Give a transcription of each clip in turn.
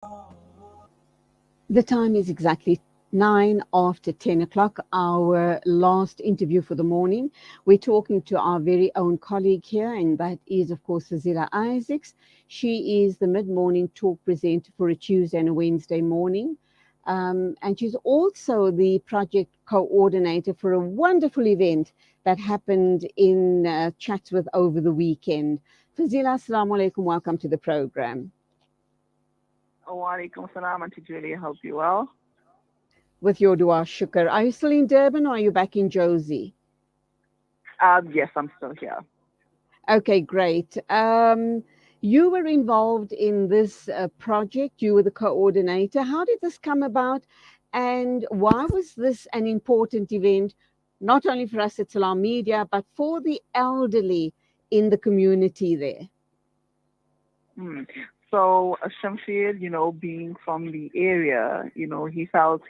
The time is exactly 9 after 10 o'clock, our last interview for the morning. We're talking to our very own colleague here, and that is, of course, Fazeela Isaacs. She is the mid morning talk presenter for a Tuesday and a Wednesday morning. And she's also the project coordinator for a wonderful event that happened in Chatsworth over the weekend. Fazeela, assalamu alaikum. Welcome to the program. Wa alaikum salam, Auntie Julie. I hope you well. With your dua shukr. Are you still in Durban or are you back in Josie? Yes, I'm still here. Okay, great. You were involved in this project. You were the coordinator. How did this come about? And why was this an important event, not only for us at Salaamedia, but for the elderly in the community there? Hmm. So, Shamsir, being from the area, he felt,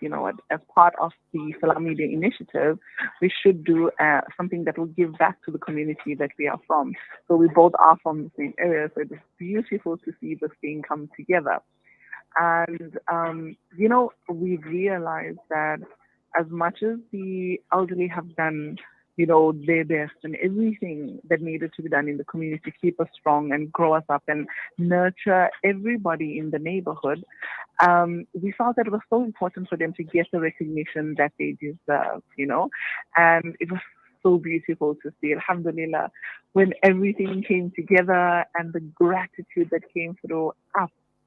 as part of the Salaamedia initiative, we should do something that will give back to the community that we are from. So we both are from the same area, so it was beautiful to see this thing come together. And, we've realized that as much as the elderly have done, their best and everything that needed to be done in the community to keep us strong and grow us up and nurture everybody in the neighborhood, we felt that it was so important for them to get the recognition that they deserve. And it was so beautiful to see, alhamdulillah, when everything came together and the gratitude that came through.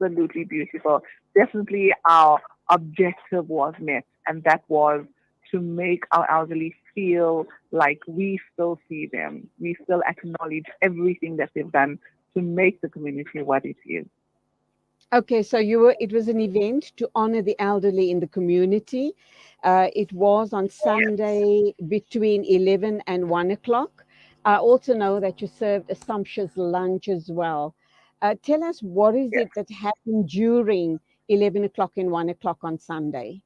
Absolutely beautiful. Definitely our objective was met, and that was to make our elderly feel like we still see them. We still acknowledge everything that they've done to make the community what it is. Okay, so it was an event to honor the elderly in the community. It was on Sunday between 11 and 1 o'clock. I also know that you served a sumptuous lunch as well. Tell us, what is Yes. it that happened during 11 o'clock and 1 o'clock on Sunday?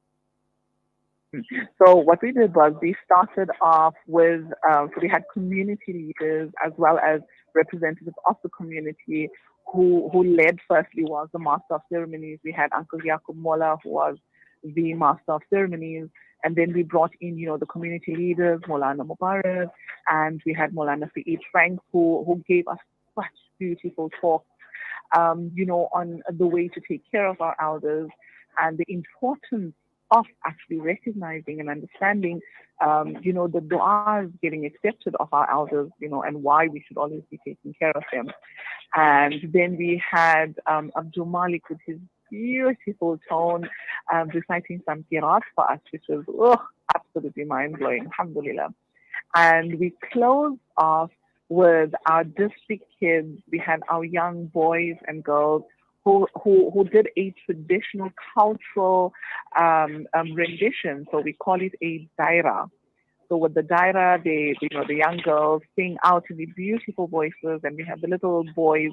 So what we did was we started off with, so we had community leaders as well as representatives of the community who led. Firstly was the master of ceremonies. We had Uncle Yakub Mola, who was the master of ceremonies. And then we brought in, the community leaders, Molana Mubarak, and we had Molana Saeed Frank, who gave us such beautiful talks, on the way to take care of our elders and the importance of actually recognizing and understanding, the du'as getting accepted of our elders, and why we should always be taking care of them. And then we had Abdul Malik with his beautiful tone, reciting some qiraat for us, which was absolutely mind-blowing, alhamdulillah. And we closed off with our district kids. We had our young boys and girls who did a traditional cultural rendition. So we call it a daira. So with the daira, the young girls sing out in the beautiful voices, and we have the little boys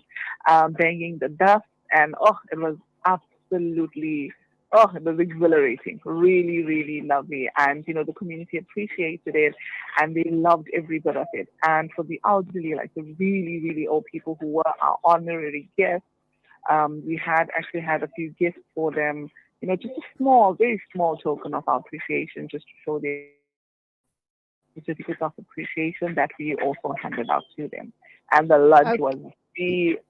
banging the dust, and it was absolutely, it was exhilarating, really, really lovely, and the community appreciated it, and they loved every bit of it. And for the elderly, like the really, really old people who were our honorary guests, we had actually had a few gifts for them, just a small, very small token of our appreciation, just to show them certificates of appreciation that we also handed out to them. And the lunch Okay, was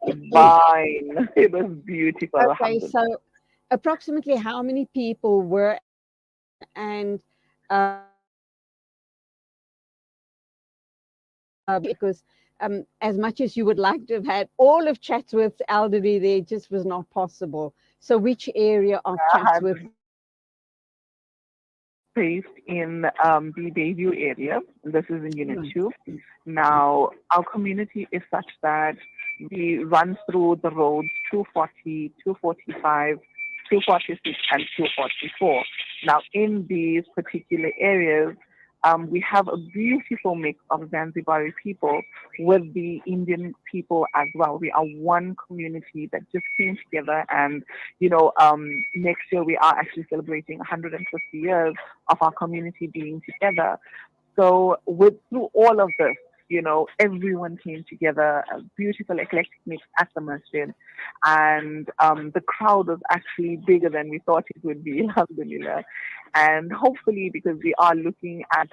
divine. It was beautiful, okay, alhamdulillah. so approximately how many people were, and because as much as you would like to have had all of Chatsworth's elderly there, it just was not possible. So, which area of Chatsworth? Based in the Bayview area. This is in Unit Right. 2. Now, our community is such that we run through the roads 240, 245, 246, and 244. Now, in these particular areas, we have a beautiful mix of Zanzibari people with the Indian people as well. We are one community that just came together, and next year we are actually celebrating 150 years of our community being together. So with through all of this, everyone came together, a beautiful eclectic mix at the masjid. And the crowd was actually bigger than we thought it would be, alhamdulillah. And hopefully, because we are looking at,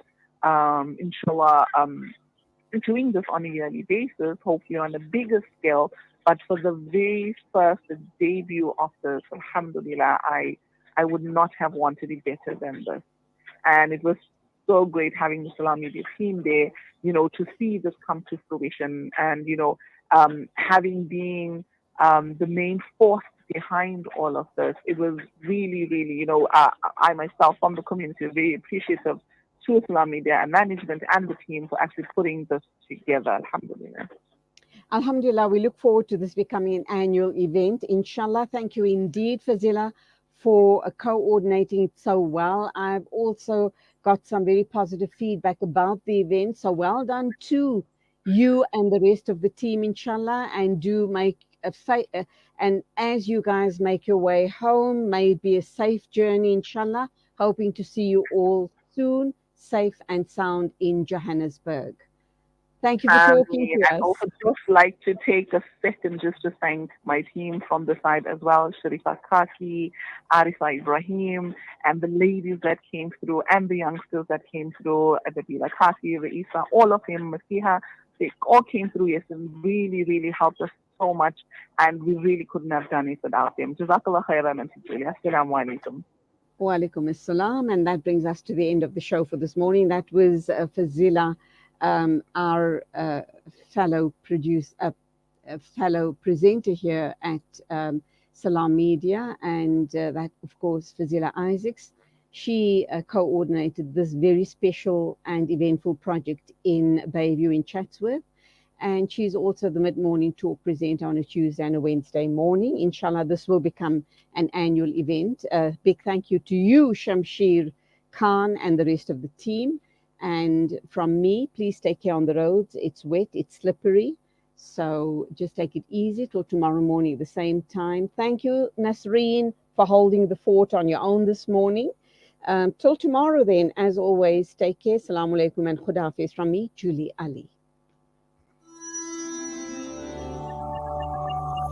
inshallah, doing this on a yearly basis, hopefully on a bigger scale. But for the very first debut of this, alhamdulillah, I would not have wanted it better than this. And it was so great having the Salaamedia team there, to see this come to fruition, and, having been the main force behind all of this. It was really, really, I myself from the community are very appreciative to Salaamedia and management and the team for actually putting this together, alhamdulillah. Alhamdulillah, we look forward to this becoming an annual event. Inshallah, thank you indeed, Fazeela, for coordinating it so well. I've also got some very positive feedback about the event. So well done to you and the rest of the team, inshallah, and do make and as you guys make your way home, may it be a safe journey, inshallah. Hoping to see you all soon, safe and sound in Johannesburg. Thank you for talking Ameen. to And us. also just like to take a second just to thank my team from the side as well, Sharifa Kasi, Arifa Ibrahim, and the ladies that came through, and the youngsters that came through, Adabila Kasi, Raisa, all of them, Masiha, they all came through, yes, and really, really helped us so much, and we really couldn't have done it without them. Jazakallah khairan, and Assalamu alaikum. Wa alaikum assalam. And that brings us to the end of the show for this morning. That was Fazeela, our fellow presenter here at Salaamedia, and that, of course, Fazeela Isaacs. She coordinated this very special and eventful project in Bayview in Chatsworth. And she's also the mid-morning talk presenter on a Tuesday and a Wednesday morning. Inshallah, this will become an annual event. A big thank you to you, Shamshir Khan, and the rest of the team. And from me, please take care on the roads. It's wet, it's slippery. So just take it easy till tomorrow morning at the same time. Thank you, Nasreen, for holding the fort on your own this morning. Till tomorrow then, as always, take care. Assalamu alaikum and Khuda Hafiz from me, Julie Ali.